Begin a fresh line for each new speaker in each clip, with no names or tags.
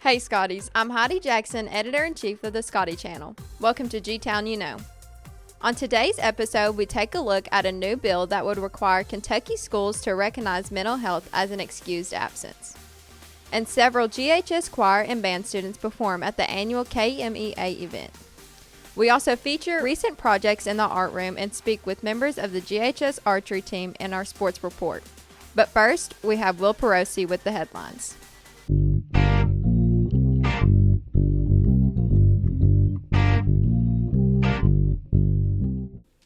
Hey Scotties, I'm Heidi Jackson, Editor-in-Chief of the Scotty Channel. Welcome to G-Town You Know. On today's episode, we take a look at a new bill that would require Kentucky schools to recognize mental health as an excused absence. And several GHS choir and band students perform at the annual KMEA event. We also feature recent projects in the art room and speak with members of the GHS archery team in our sports report. But first, we have Will Perosi with the headlines.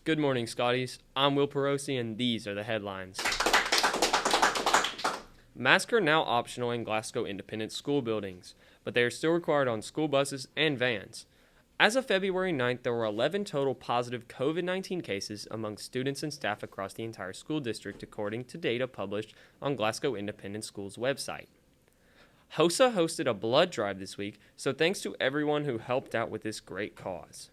Good morning, Scotties. I'm Will Perosi, and these are the headlines. Masks are now optional in Glasgow independent school buildings, but they are still required on school buses and vans. As of February 9th, there were 11 total positive COVID-19 cases among students and staff across the entire school district, according to data published on Glasgow Independent Schools website. HOSA hosted a blood drive this week, so thanks to everyone who helped out with this great cause.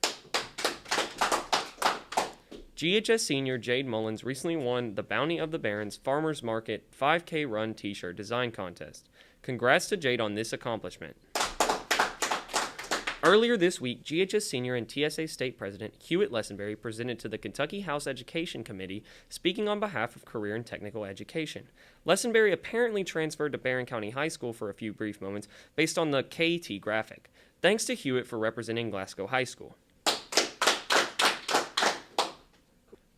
GHS senior Jade Mullins recently won the Bounty of the Barons Farmers Market 5K Run t-shirt design contest. Congrats to Jade on this accomplishment. Earlier this week, GHS senior and TSA state president Hewitt Lessenberry presented to the Kentucky House Education Committee, speaking on behalf of career and technical education. Lessenberry apparently transferred to Barron County High School for a few brief moments based on the KT graphic. Thanks to Hewitt for representing Glasgow High School.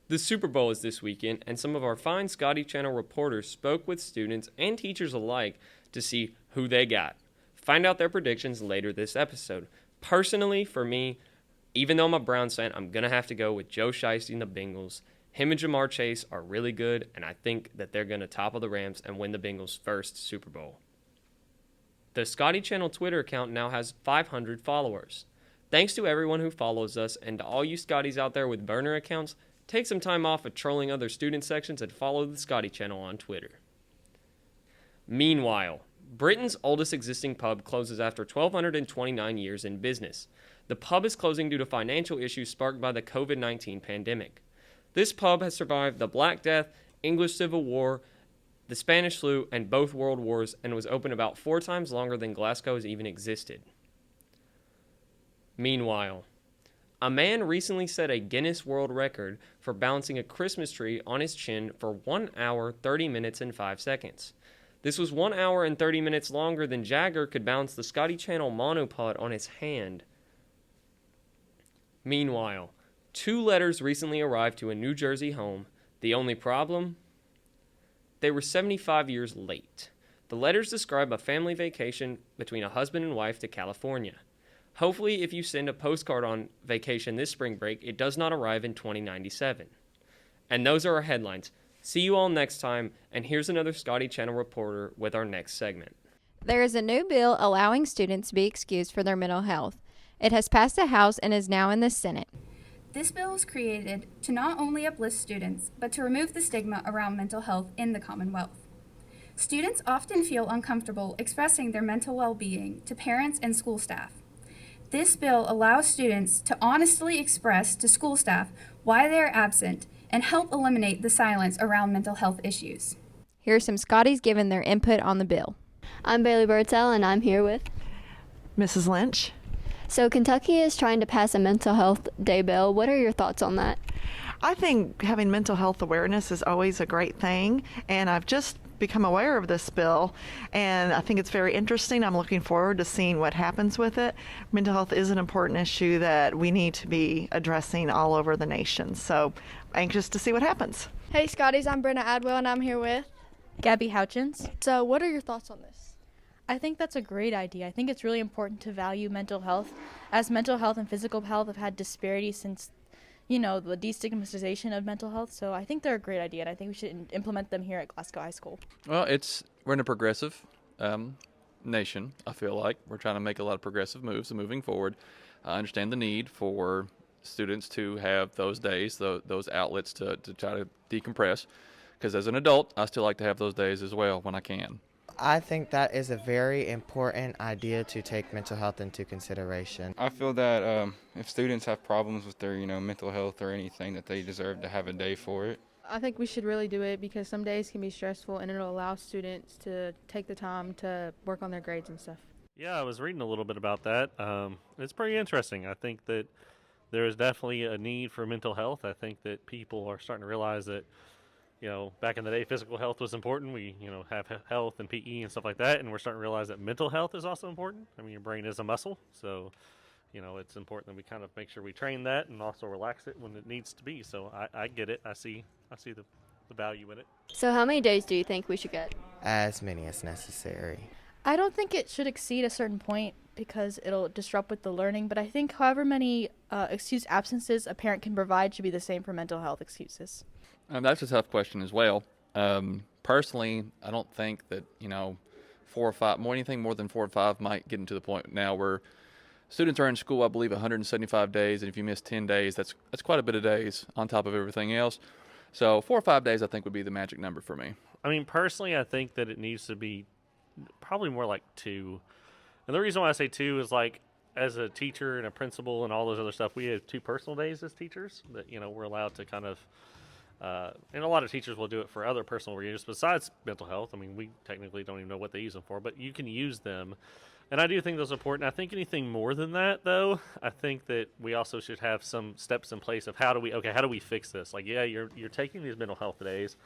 The Super Bowl is this weekend, and some of our fine Scotty Channel reporters spoke with students and teachers alike to see who they got. Find out their predictions later this episode. Personally, for me, even though I'm a Browns fan, I'm going to have to go with Joe Shiesty and the Bengals. Him and Jamar Chase are really good, and I think that they're going to topple the Rams and win the Bengals' first Super Bowl. The Scotty Channel Twitter account now has 500 followers. Thanks to everyone who follows us, and to all you Scotties out there with burner accounts, take some time off of trolling other student sections and follow the Scotty Channel on Twitter. Meanwhile, Britain's oldest existing pub closes after 1,229 years in business. The pub is closing due to financial issues sparked by the COVID-19 pandemic. This pub has survived the Black Death, English Civil War, the Spanish flu, and both world wars, and was open about 4 times longer than Glasgow has even existed. Meanwhile, a man recently set a Guinness World Record for balancing a Christmas tree on his chin for 1 hour, 30 minutes, and 5 seconds. This was 1 hour and 30 minutes longer than Jagger could balance the Scotty Channel monopod on his hand. Meanwhile, 2 letters recently arrived to a New Jersey home. The only problem? They were 75 years late. The letters describe a family vacation between a husband and wife to California. Hopefully, if you send a postcard on vacation this spring break, it does not arrive in 2097. And those are our headlines. See you all next time, and here's another Scotty Channel reporter with our next segment.
There is a new bill allowing students to be excused for their mental health. It has passed the House and is now in the Senate.
This bill was created to not only uplift students, but to remove the stigma around mental health in the Commonwealth. Students often feel uncomfortable expressing their mental well-being to parents and school staff. This bill allows students to honestly express to school staff why they are absent and help eliminate the silence around mental health issues.
Here are some Scotties giving their input on the bill.
I'm Bailey Birdsell, and I'm here with
Mrs. Lynch.
So Kentucky is trying to pass a mental health day bill. What are your thoughts on that?
I think having mental health awareness is always a great thing, and I've just become aware of this bill, and I think it's very interesting. I'm looking forward to seeing what happens with it. Mental health is an important issue that we need to be addressing all over the nation, so anxious to see what happens.
Hey Scotties, I'm Brenna Adwell, and I'm here with
Gabby Houchins.
So what are your thoughts on this?
I think that's a great idea. I think it's really important to value mental health, as mental health and physical health have had disparities since, the destigmatization of mental health. So I think they're a great idea, and I think we should implement them here at Glasgow High School.
Well, we're in a progressive nation, I feel like. We're trying to make a lot of progressive moves and moving forward. I understand the need for students to have those days, those outlets to try to decompress, because as an adult, I still like to have those days as well when I can.
I think that is a very important idea to take mental health into consideration.
I feel that if students have problems with their, mental health or anything, that they deserve to have a day for it.
I think we should really do it because some days can be stressful, and it'll allow students to take the time to work on their grades and stuff.
Yeah, I was reading a little bit about that. It's pretty interesting. I think that there is definitely a need for mental health. I think that people are starting to realize that, back in the day, physical health was important. We, have health and PE and stuff like that, and we're starting to realize that mental health is also important. I mean, your brain is a muscle, so, it's important that we kind of make sure we train that and also relax it when it needs to be. So I get it. I see the value in it.
So how many days do you think we should get?
As many as necessary.
I don't think it should exceed a certain point because it'll disrupt with the learning, but I think however many excused absences a parent can provide should be the same for mental health excuses.
That's a tough question as well. Personally, I don't think that, 4 or 5, anything more than 4 or 5 might get into the point now where students are in school, I believe, 175 days, and if you miss 10 days, that's quite a bit of days on top of everything else. So 4 or 5 days, I think, would be the magic number for me.
I mean, personally, I think that it needs to be probably more like 2. And the reason why I say 2 is as a teacher and a principal and all those other stuff, we have 2 personal days as teachers that, we're allowed to kind of, and a lot of teachers will do it for other personal reasons besides mental health. I mean, we technically don't even know what they use them for, but you can use them. And I do think those are important. I think anything more than that, though, I think that we also should have some steps in place of how do we fix this? You're taking these mental health days,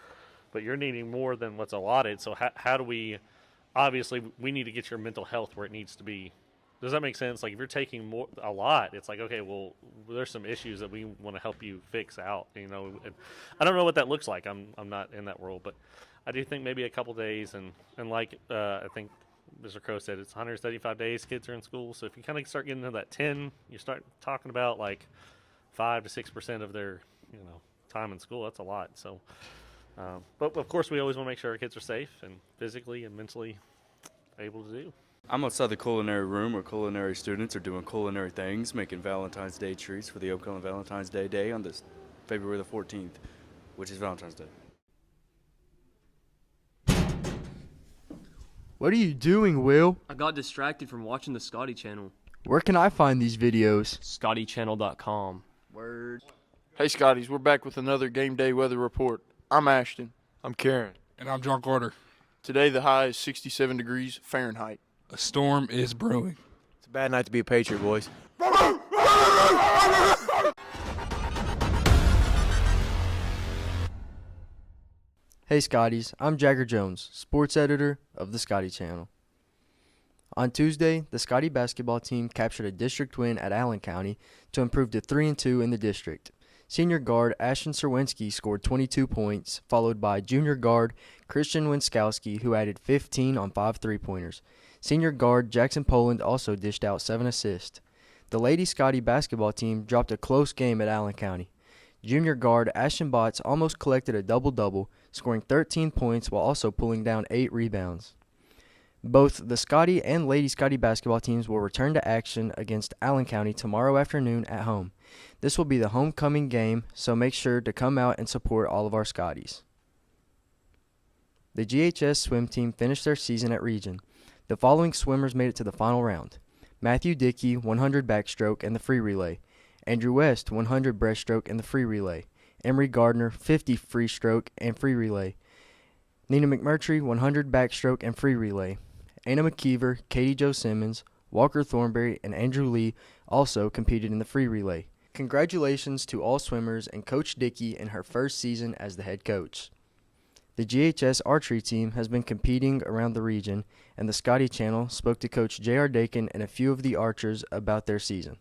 but you're needing more than what's allotted. So how do we, obviously, we need to get your mental health where it needs to be. Does that make sense? If you're taking a lot, it's okay, well, there's some issues that we want to help you fix out, and I don't know what that looks like. I'm not in that world, but I do think maybe a couple days, and I think Mr. Crow said it's 175 days kids are in school. So if you kind of start getting into that 10, you start talking about 5 to 6% of their, time in school. That's a lot. So, but of course we always want to make sure our kids are safe and physically and mentally able to do.
I'm outside the culinary room where culinary students are doing culinary things, making Valentine's Day treats for the upcoming Valentine's Day on this February the 14th, which is Valentine's Day.
What are you doing, Will?
I got distracted from watching the Scotty channel.
Where can I find these videos?
ScottyChannel.com.
Word.
Hey, Scotties, we're back with another game day weather report. I'm Ashton.
I'm Karen.
And I'm John Carter.
Today the high is 67 degrees Fahrenheit.
A storm is brewing.
It's a bad night to be a Patriot, boys.
Hey Scotties, I'm Jagger Jones, sports editor of the Scotty Channel. On Tuesday, the Scotty basketball team captured a district win at Allen County to improve to 3-2 in the district. Senior guard Ashton Serwinski scored 22 points, followed by junior guard Christian Winskowski, who added 15 on 5 3-pointers. Senior guard Jackson Poland also dished out 7 assists. The Lady Scotty basketball team dropped a close game at Allen County. Junior guard Ashton Botts almost collected a double-double, scoring 13 points while also pulling down 8 rebounds. Both the Scotty and Lady Scotty basketball teams will return to action against Allen County tomorrow afternoon at home. This will be the homecoming game, so make sure to come out and support all of our Scotties. The GHS swim team finished their season at Region. The following swimmers made it to the final round: Matthew Dickey, 100 backstroke and the free relay; Andrew West, 100 breaststroke and the free relay; Emery Gardner, 50 free stroke and free relay; Nina McMurtry, 100 backstroke and free relay. Anna McKeever, Katie Jo Simmons, Walker Thornberry, and Andrew Lee also competed in the free relay. Congratulations to all swimmers and Coach Dickey in her first season as the head coach. The GHS archery team has been competing around the region, and the Scotty Channel spoke to Coach J.R. Dakin and a few of the archers about their season.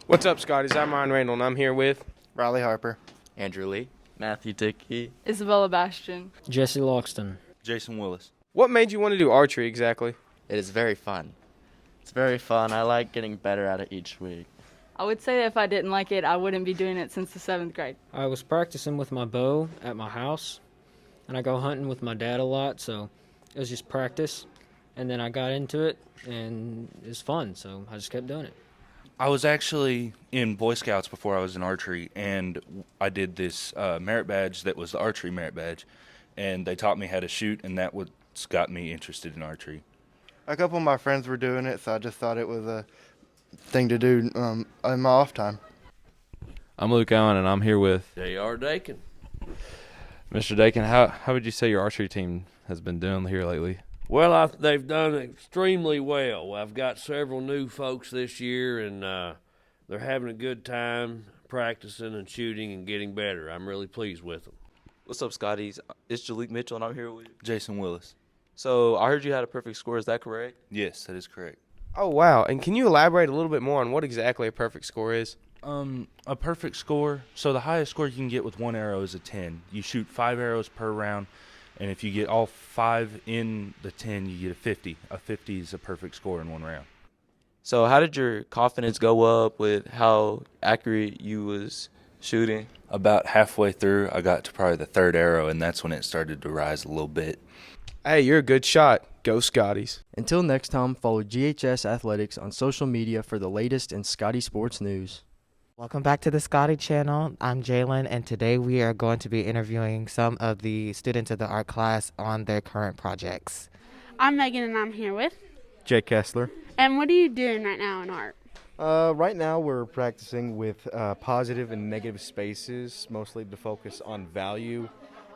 What's up, Scotties? I'm Ryan Randall, and I'm here with
Riley Harper,
Andrew Lee, Matthew Dickey,
Isabella Bastian,
Jesse Loxton,
Jason Willis.
What made you want to do archery exactly?
It is very fun. It's very fun. I like getting better at it each week.
I would say that if I didn't like it, I wouldn't be doing it since the 7th grade.
I was practicing with my bow at my house, and I go hunting with my dad a lot, so it was just practice. And then I got into it, and it was fun, so I just kept doing it.
I was actually in Boy Scouts before I was in archery, and I did this merit badge that was the archery merit badge, and they taught me how to shoot, and that what got me interested in archery.
A couple of my friends were doing it, so I just thought it was a thing to do in my off time.
I'm Luke Allen, and I'm here with
J.R. Dakin.
Mr. Dakin. How would you say your archery team has been doing here lately?
Well, they've done extremely well. I've got several new folks this year, and they're having a good time practicing and shooting and getting better. I'm really pleased with them.
What's up, Scotties? It's Jalik Mitchell, and I'm here with
Jason Willis.
So I heard you had a perfect score. Is that correct?
Yes, that is correct.
Oh, wow. And can you elaborate a little bit more on what exactly a perfect score is?
A perfect score, so the highest score you can get with one arrow is a 10. You shoot 5 arrows per round, and if you get all 5 in the 10, you get a 50. A 50 is a perfect score in one round.
So how did your confidence go up with how accurate you was shooting?
About halfway through, I got to probably the 3rd arrow, and that's when it started to rise a little bit.
Hey, you're a good shot. Go Scotties.
Until next time, follow GHS Athletics on social media for the latest in Scotty sports news.
Welcome back to the Scotty channel. I'm Jalen, and today we are going to be interviewing some of the students of the art class on their current projects.
I'm Megan, and I'm here with
Jake Kessler.
And what are you doing right now in art?
Right now we're practicing with positive and negative spaces, mostly to focus on value.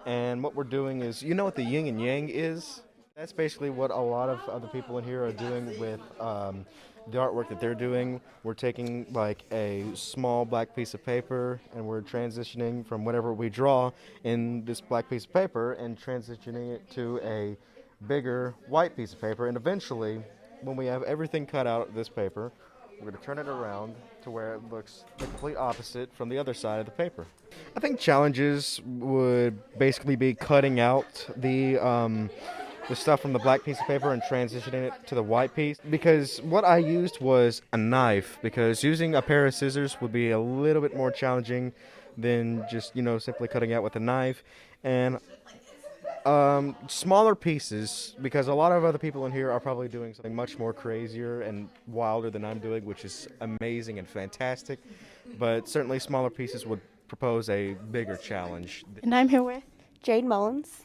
And what we're doing is, you know what the yin and yang is? That's basically what a lot of other people in here are doing with the artwork that they're doing. We're taking like a small black piece of paper and we're transitioning from whatever we draw in this black piece of paper and transitioning it to a bigger white piece of paper. And eventually, when we have everything cut out of this paper, we're going to turn it around to where it looks the complete opposite from the other side of the paper. I think challenges would basically be cutting out the stuff from the black piece of paper and transitioning it to the white piece, because what I used was a knife, because using a pair of scissors would be a little bit more challenging than just, simply cutting out with a knife. And smaller pieces, because a lot of other people in here are probably doing something much more crazier and wilder than I'm doing, which is amazing and fantastic, but certainly smaller pieces would propose a bigger challenge.
And I'm here with
Jade Mullins.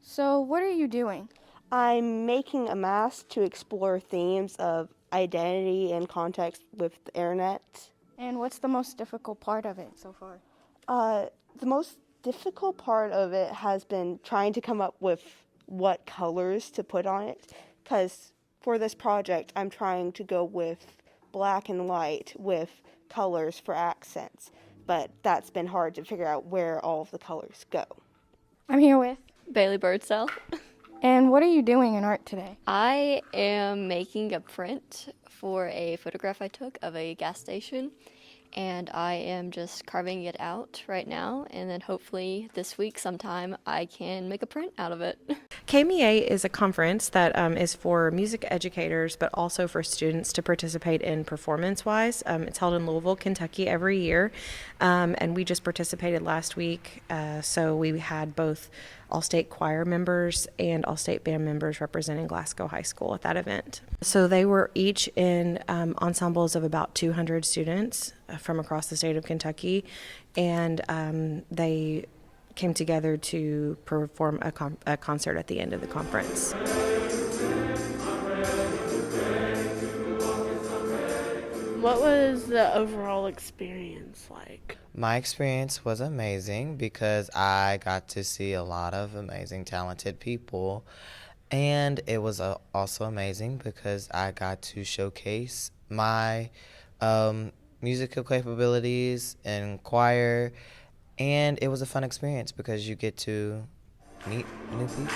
So what are you doing?
I'm making a mask to explore themes of identity and context with the internet.
And what's the most difficult part of it so far?
The most difficult part of it has been trying to come up with what colors to put on it, because for this project I'm trying to go with black and white with colors for accents, but that's been hard to figure out where all of the colors go.
I'm here with
Bailey Birdsell.
And what are you doing in art today?
I am making a print for a photograph I took of a gas station, and I am just carving it out right now, and then hopefully this week sometime I can make a print out of it.
KMEA is a conference that is for music educators, but also for students to participate in performance-wise. It's held in Louisville, Kentucky every year, and we just participated last week. So we had both All-State choir members and All-State band members representing Glasgow High School at that event. So they were each in ensembles of about 200 students from across the state of Kentucky, and they came together to perform a concert at the end of the conference.
What was the overall experience like?
My experience was amazing because I got to see a lot of amazing, talented people. And it was also amazing because I got to showcase my musical capabilities in choir. And it was a fun experience because you get to meet new people.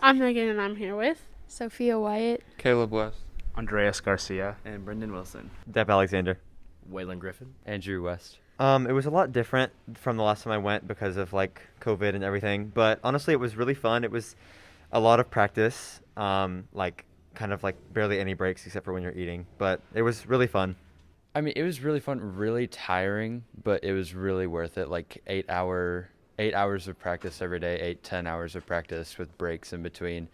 I'm Megan, and I'm here with
Sophia Wyatt,
Caleb West,
Andreas Garcia,
and Brendan Wilson.
Deb Alexander,
Waylon Griffin, Andrew West.
It was a lot different from the last time I went because of COVID and everything, but honestly it was really fun. It was a lot of practice, kind of barely any breaks except for when you're eating, but it was really fun.
I mean, it was really fun, really tiring, but it was really worth it. 8 hours of practice every day, 10 hours of practice with breaks in between.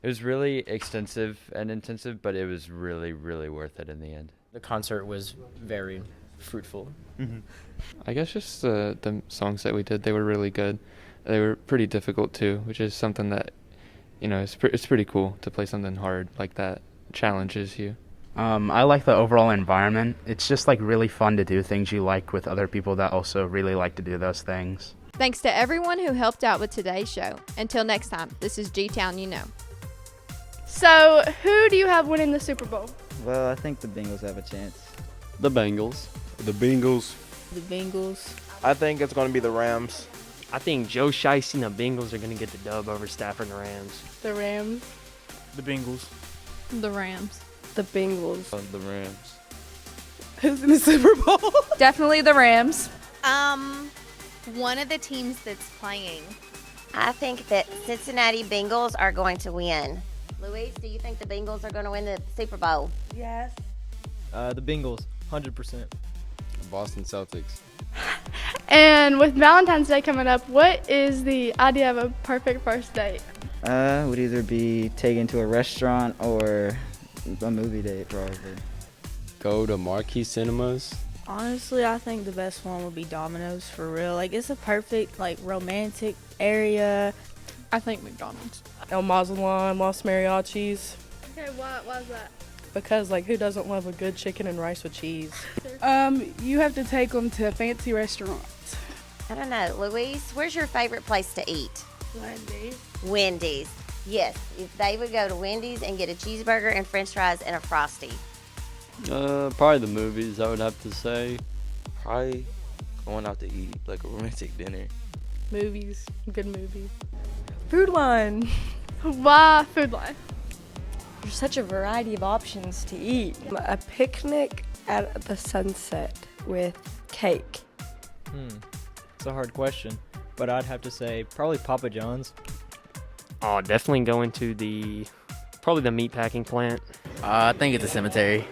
It was really extensive and intensive, but it was really, really worth it in the end.
The concert was very fruitful.
Mm-hmm. I guess just the songs that we did, they were really good. They were pretty difficult too, which is something that, it's pretty cool to play something hard like that. It challenges you.
I like the overall environment. It's just like really fun to do things you like with other people that also really like to do those things.
Thanks to everyone who helped out with today's show. Until next time, this is G-Town You Know.
So, who do you have winning the Super Bowl?
Well, I think the Bengals have a chance.
The Bengals.
The Bengals.
The Bengals.
I think it's going to be the Rams.
I think Joe Shiesty and the Bengals are going to get the dub over Stafford and the Rams.
The Rams.
The Bengals.
The Rams. The Bengals.
The Rams.
Who's in the Super Bowl?
Definitely the Rams.
One of the teams that's playing.
I think that Cincinnati Bengals are going to win. Louise, do you think the Bengals are going to win the Super Bowl?
Yes.
The Bengals, 100%.
Boston Celtics.
And with Valentine's Day coming up, what is the idea of a perfect first date?
Would either be taken to a restaurant or a movie date, probably.
Go to Marquee Cinemas.
Honestly, I think the best one would be Domino's for real. Like, it's a perfect, like, romantic area.
I think McDonald's.
El Mazatlan, Los Mariachis.
Okay, why is that?
Because, like, who doesn't love a good chicken and rice with cheese? You have to take them to fancy restaurants.
I don't know. Louise, where's your favorite place to eat?
Wendy's.
Wendy's. Yes, if they would go to Wendy's and get a cheeseburger and french fries and a Frosty.
Probably the movies, I would have to say.
Probably going out to eat, like a romantic dinner.
Movies. Good movie.
Food Line.
Why Food Line?
There's such a variety of options to eat.
A picnic at the sunset with cake.
It's a hard question, but I'd have to say probably Papa John's.
Oh, definitely going to probably the meat packing plant.
I think it's a cemetery.